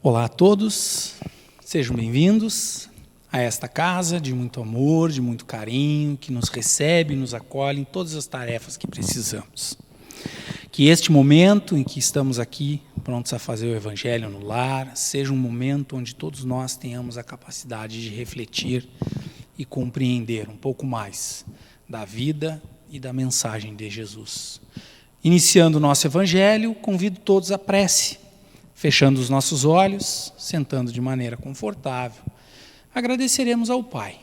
Olá a todos, sejam bem-vindos a esta casa de muito amor, de muito carinho, que nos recebe e nos acolhe em todas as tarefas que precisamos. Que este momento em que estamos aqui, prontos a fazer o Evangelho no lar, seja um momento onde todos nós tenhamos a capacidade de refletir e compreender um pouco mais da vida e da mensagem de Jesus. Iniciando o nosso Evangelho, convido todos à prece, fechando os nossos olhos, sentando de maneira confortável. Agradeceremos ao Pai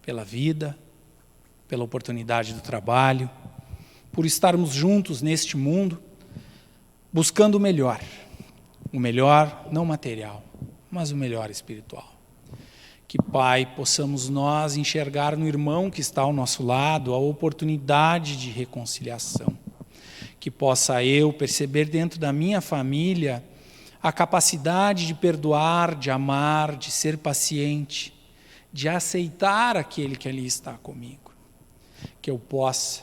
pela vida, pela oportunidade do trabalho, por estarmos juntos neste mundo, buscando o melhor não material, mas o melhor espiritual. Que, Pai, possamos nós enxergar no irmão que está ao nosso lado a oportunidade de reconciliação. Que possa eu perceber dentro da minha família a capacidade de perdoar, de amar, de ser paciente, de aceitar aquele que ali está comigo. Que eu possa,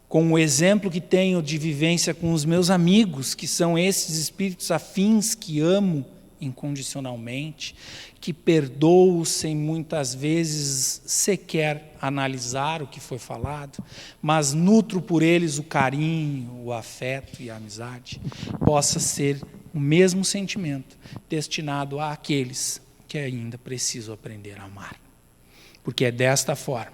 com o exemplo que tenho de vivência com os meus amigos, que são esses espíritos afins que amo incondicionalmente, que perdoo sem muitas vezes sequer analisar o que foi falado, mas nutro por eles o carinho, o afeto e a amizade, possa ser o mesmo sentimento destinado àqueles que ainda precisam aprender a amar. Porque é desta forma,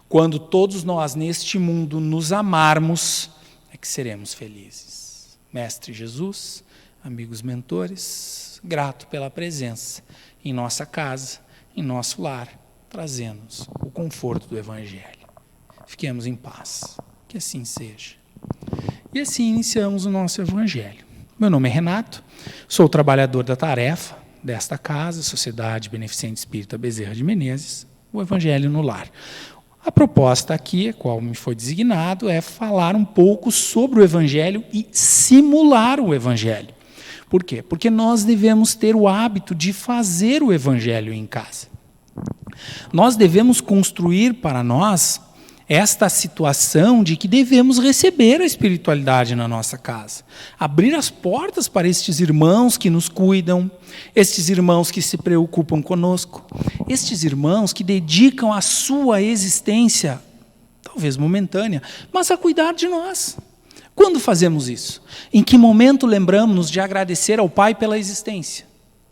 quando todos nós neste mundo nos amarmos, é que seremos felizes. Mestre Jesus, amigos mentores, grato pela presença em nossa casa, em nosso lar, trazendo-nos o conforto do Evangelho. Fiquemos em paz, que assim seja. E assim iniciamos o nosso Evangelho. Meu nome é Renato, sou trabalhador da tarefa desta casa, Sociedade Beneficente Espírita Bezerra de Menezes, o Evangelho no Lar. A proposta aqui, a qual me foi designado, é falar um pouco sobre o Evangelho e simular o Evangelho. Por quê? Porque nós devemos ter o hábito de fazer o Evangelho em casa. Nós devemos construir para nós esta situação de que devemos receber a espiritualidade na nossa casa. Abrir as portas para estes irmãos que nos cuidam, estes irmãos que se preocupam conosco, estes irmãos que dedicam a sua existência, talvez momentânea, mas a cuidar de nós. Quando fazemos isso? Em que momento lembramos-nos de agradecer ao Pai pela existência?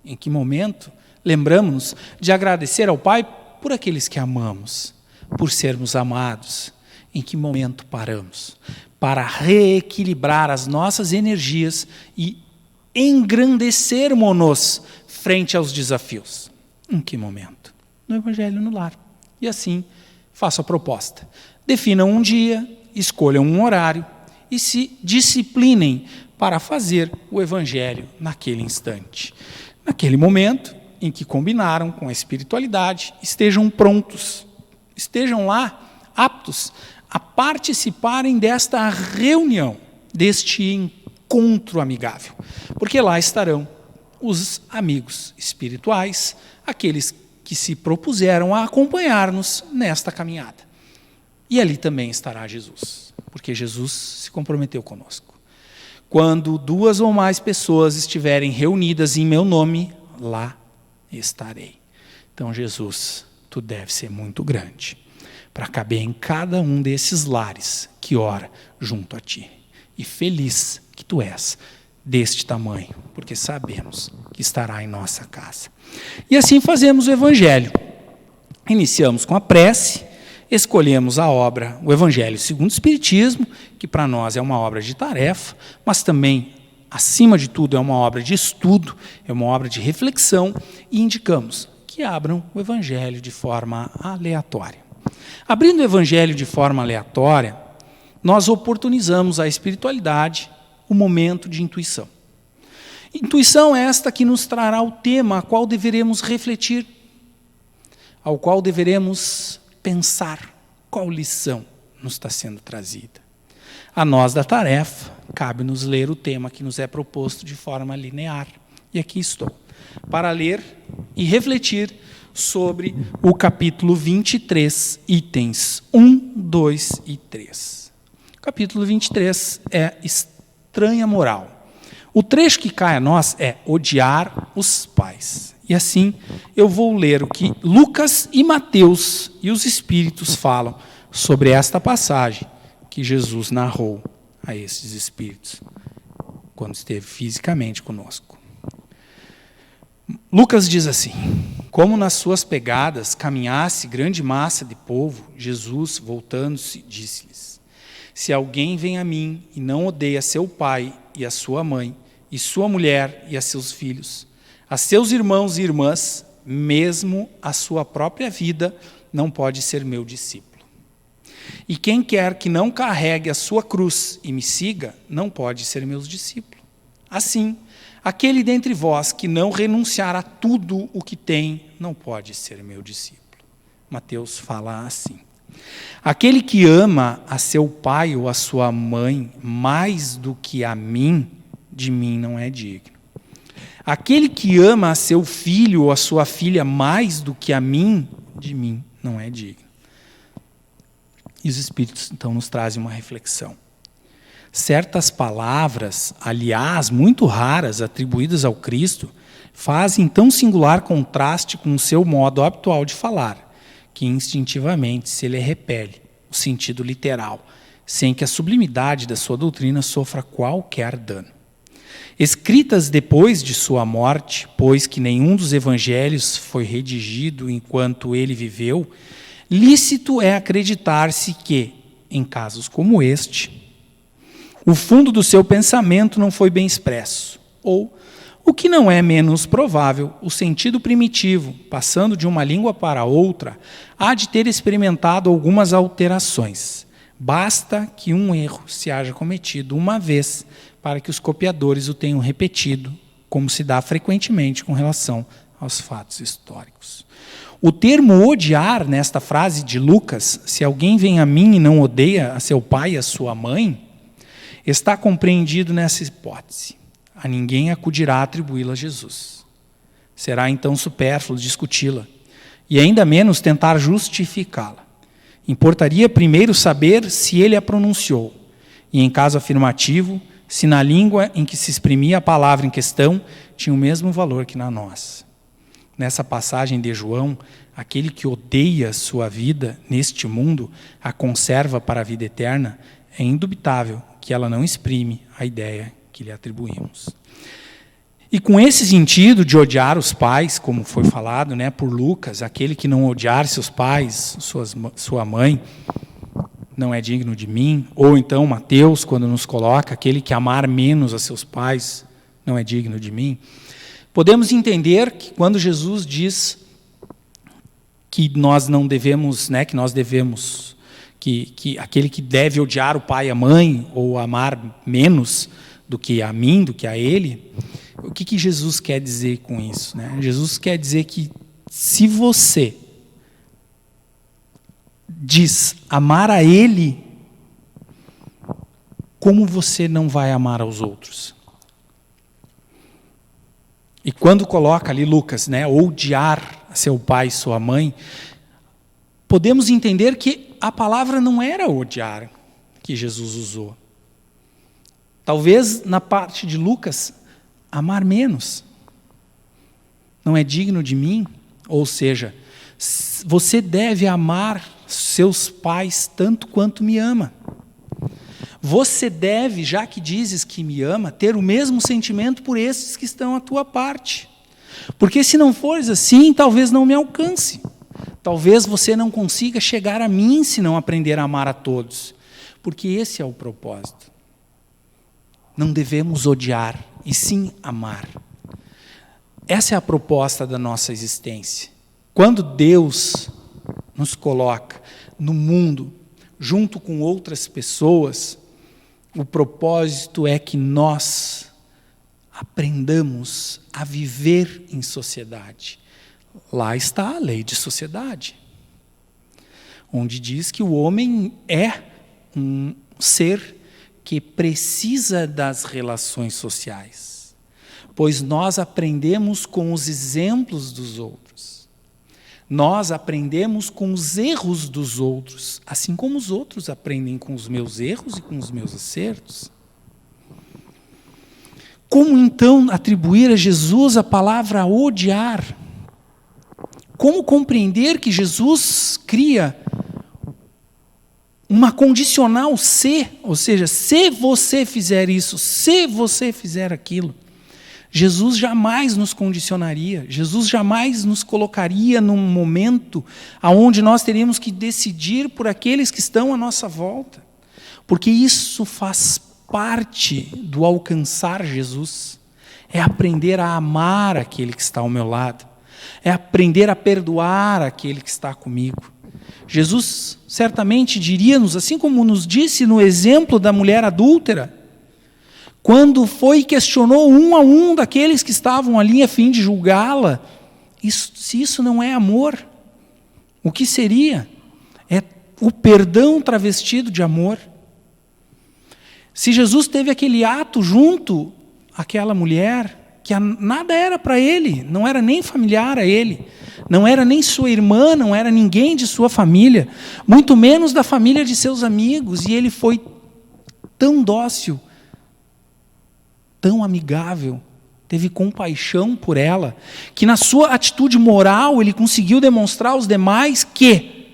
Em que momento lembramos-nos de agradecer ao Pai por aqueles que amamos, por sermos amados? Em que momento paramos para reequilibrar as nossas energias e engrandecermos-nos frente aos desafios? Em que momento? No Evangelho no Lar. E assim, faço a proposta. Definam um dia, escolham um horário e se disciplinem para fazer o Evangelho naquele instante. Naquele momento em que combinaram com a espiritualidade, estejam prontos, estejam lá aptos a participarem desta reunião, deste encontro amigável. Porque lá estarão os amigos espirituais, aqueles que se propuseram a acompanhar-nos nesta caminhada. E ali também estará Jesus, porque Jesus se comprometeu conosco. Quando 2 ou mais pessoas estiverem reunidas em meu nome, lá estarei. Então, Jesus, tu deves ser muito grande para caber em cada um desses lares que ora junto a ti. E feliz que tu és deste tamanho, porque sabemos que estará em nossa casa. E assim fazemos o Evangelho. Iniciamos com a prece, escolhemos a obra, o Evangelho segundo o Espiritismo, que para nós é uma obra de tarefa, mas também, acima de tudo, é uma obra de estudo, é uma obra de reflexão, e indicamos que abram o Evangelho de forma aleatória. Abrindo o Evangelho de forma aleatória, nós oportunizamos a espiritualidade, o momento de intuição. Intuição é esta que nos trará o tema a qual deveremos refletir, ao qual deveremos pensar qual lição nos está sendo trazida. A nós da tarefa, cabe-nos ler o tema que nos é proposto de forma linear. E aqui estou, para ler e refletir sobre o capítulo 23, itens 1, 2 e 3. O capítulo 23 é estranha moral. O trecho que cai a nós é odiar honrar os pais. E assim eu vou ler o que Lucas e Mateus e os Espíritos falam sobre esta passagem que Jesus narrou a esses Espíritos, quando esteve fisicamente conosco. Lucas diz assim: como nas suas pegadas caminhasse grande massa de povo, Jesus, voltando-se, disse-lhes: se alguém vem a mim e não odeia seu pai e a sua mãe, e sua mulher e a seus filhos, a seus irmãos e irmãs, mesmo a sua própria vida, não pode ser meu discípulo. E quem quer que não carregue a sua cruz e me siga, não pode ser meu discípulo. Assim, aquele dentre vós que não renunciar a tudo o que tem, não pode ser meu discípulo. Mateus fala assim: aquele que ama a seu pai ou a sua mãe mais do que a mim, de mim não é digno. Aquele que ama a seu filho ou a sua filha mais do que a mim, de mim não é digno. E os Espíritos, então, nos trazem uma reflexão. Certas palavras, aliás, muito raras, atribuídas ao Cristo, fazem tão singular contraste com o seu modo habitual de falar, que instintivamente se lhe repele o sentido literal, sem que a sublimidade da sua doutrina sofra qualquer dano. Escritas depois de sua morte, pois que nenhum dos evangelhos foi redigido enquanto ele viveu, lícito é acreditar-se que, em casos como este, o fundo do seu pensamento não foi bem expresso, ou, o que não é menos provável, o sentido primitivo, passando de uma língua para outra, há de ter experimentado algumas alterações. Basta que um erro se haja cometido uma vez para que os copiadores o tenham repetido, como se dá frequentemente com relação aos fatos históricos. O termo odiar, nesta frase de Lucas, se alguém vem a mim e não odeia a seu pai e a sua mãe, está compreendido nessa hipótese. A ninguém acudirá a atribuí-la a Jesus. Será então supérfluo discuti-la, e ainda menos tentar justificá-la. Importaria primeiro saber se ele a pronunciou, e em caso afirmativo, se na língua em que se exprimia a palavra em questão tinha o mesmo valor que na nossa. Nessa passagem de João, aquele que odeia sua vida neste mundo, a conserva para a vida eterna, é indubitável que ela não exprime a ideia que lhe atribuímos. E com esse sentido de odiar os pais, como foi falado, por Lucas, aquele que não odiar seus pais, sua mãe, não é digno de mim, ou então Mateus, quando nos coloca, aquele que amar menos a seus pais, não é digno de mim, podemos entender que quando Jesus diz que nós não devemos, que aquele que deve odiar o pai e a mãe, ou amar menos do que a mim, do que a ele, o que Jesus quer dizer com isso? Jesus quer dizer que se você diz amar a ele, como você não vai amar aos outros? E quando coloca ali Lucas, odiar seu pai e sua mãe, podemos entender que a palavra não era odiar que Jesus usou. Talvez na parte de Lucas, amar menos. Não é digno de mim? Ou seja, você deve amar seus pais tanto quanto me ama. Você deve, já que dizes que me ama, ter o mesmo sentimento por esses que estão à tua parte. Porque se não fores assim, talvez não me alcance. Talvez você não consiga chegar a mim se não aprender a amar a todos. Porque esse é o propósito. Não devemos odiar, e sim amar. Essa é a proposta da nossa existência. Quando Deus nos coloca no mundo, junto com outras pessoas, o propósito é que nós aprendamos a viver em sociedade. Lá está a lei de sociedade, onde diz que o homem é um ser que precisa das relações sociais, pois nós aprendemos com os exemplos dos outros. Nós aprendemos com os erros dos outros, assim como os outros aprendem com os meus erros e com os meus acertos. Como então atribuir a Jesus a palavra odiar? Como compreender que Jesus cria uma condicional se, ou seja, se você fizer isso, se você fizer aquilo? Jesus jamais nos condicionaria, Jesus jamais nos colocaria num momento onde nós teríamos que decidir por aqueles que estão à nossa volta, porque isso faz parte do alcançar Jesus, é aprender a amar aquele que está ao meu lado, é aprender a perdoar aquele que está comigo. Jesus certamente diria-nos, assim como nos disse no exemplo da mulher adúltera, quando foi e questionou um a um daqueles que estavam ali a fim de julgá-la, se isso não é amor, o que seria? É o perdão travestido de amor. Se Jesus teve aquele ato junto àquela mulher, que nada era para ele, não era nem familiar a ele, não era nem sua irmã, não era ninguém de sua família, muito menos da família de seus amigos, e ele foi tão dócil, tão amigável, teve compaixão por ela, que na sua atitude moral ele conseguiu demonstrar aos demais que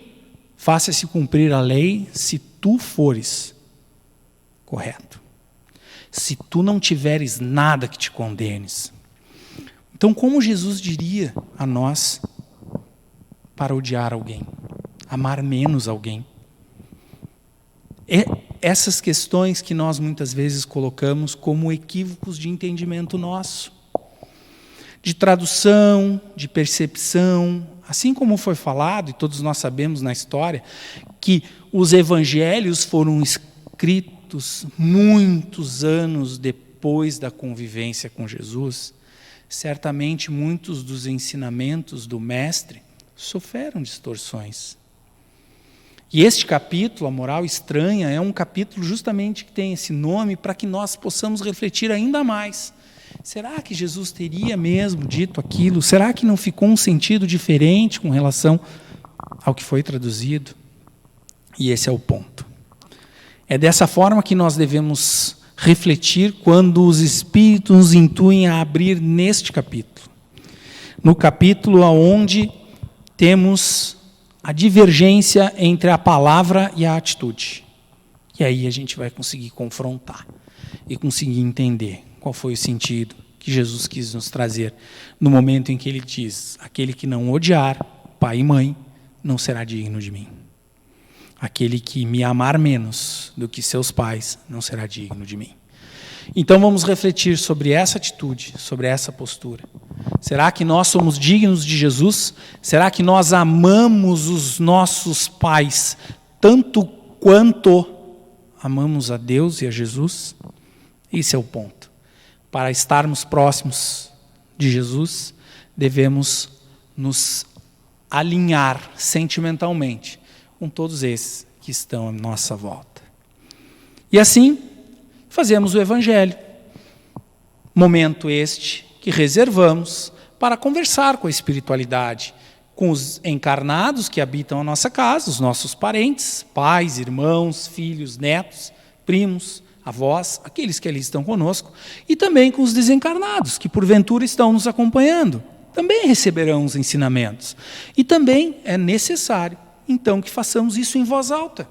faça-se cumprir a lei se tu fores correto, se tu não tiveres nada que te condenes. Então, como Jesus diria a nós para odiar alguém, amar menos alguém? Essas questões que nós muitas vezes colocamos como equívocos de entendimento nosso, de tradução, de percepção, assim como foi falado, e todos nós sabemos na história, que os evangelhos foram escritos muitos anos depois da convivência com Jesus. Certamente muitos dos ensinamentos do Mestre sofreram distorções. E este capítulo, a moral estranha, é um capítulo justamente que tem esse nome para que nós possamos refletir ainda mais. Será que Jesus teria mesmo dito aquilo? Será que não ficou um sentido diferente com relação ao que foi traduzido? E esse é o ponto. É dessa forma que nós devemos refletir quando os Espíritos nos intuem a abrir neste capítulo. No capítulo onde temos a divergência entre a palavra e a atitude. E aí a gente vai conseguir confrontar e conseguir entender qual foi o sentido que Jesus quis nos trazer no momento em que ele diz: aquele que não odiar pai e mãe não será digno de mim. Aquele que me amar menos do que seus pais não será digno de mim. Então vamos refletir sobre essa atitude, sobre essa postura. Será que nós somos dignos de Jesus? Será que nós amamos os nossos pais tanto quanto amamos a Deus e a Jesus? Esse é o ponto. Para estarmos próximos de Jesus, devemos nos alinhar sentimentalmente com todos esses que estão à nossa volta. E assim, fazemos o Evangelho. Momento este que reservamos para conversar com a espiritualidade, com os encarnados que habitam a nossa casa, os nossos parentes, pais, irmãos, filhos, netos, primos, avós, aqueles que ali estão conosco, e também com os desencarnados, que porventura estão nos acompanhando. Também receberão os ensinamentos. E também é necessário, então, que façamos isso em voz alta.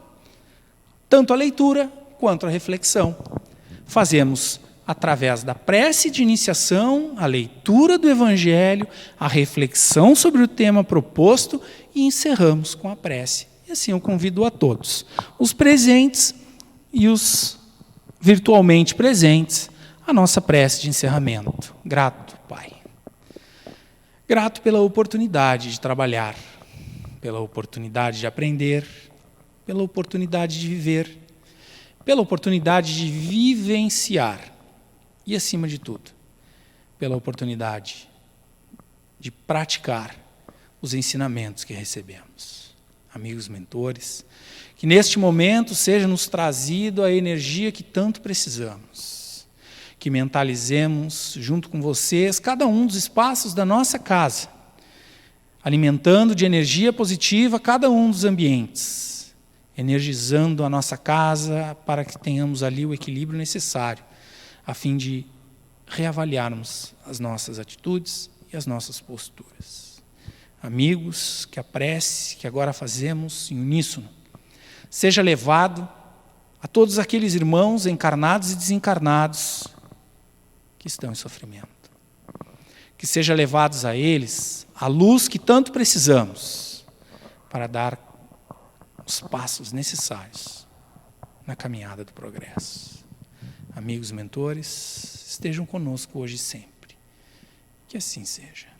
Tanto a leitura quanto a reflexão. Fazemos através da prece de iniciação, a leitura do Evangelho, a reflexão sobre o tema proposto e encerramos com a prece. E assim eu convido a todos, os presentes e os virtualmente presentes, a nossa prece de encerramento. Grato, Pai. Grato pela oportunidade de trabalhar, pela oportunidade de aprender, pela oportunidade de viver, pela oportunidade de vivenciar e, acima de tudo, pela oportunidade de praticar os ensinamentos que recebemos. Amigos mentores, que neste momento seja nos trazido a energia que tanto precisamos, que mentalizemos junto com vocês cada um dos espaços da nossa casa, alimentando de energia positiva cada um dos ambientes, energizando a nossa casa para que tenhamos ali o equilíbrio necessário, a fim de reavaliarmos as nossas atitudes e as nossas posturas. Amigos, que a prece que agora fazemos em uníssono seja levado a todos aqueles irmãos encarnados e desencarnados que estão em sofrimento. Que seja levados a eles a luz que tanto precisamos para dar os passos necessários na caminhada do progresso. Amigos mentores, estejam conosco hoje e sempre. Que assim seja.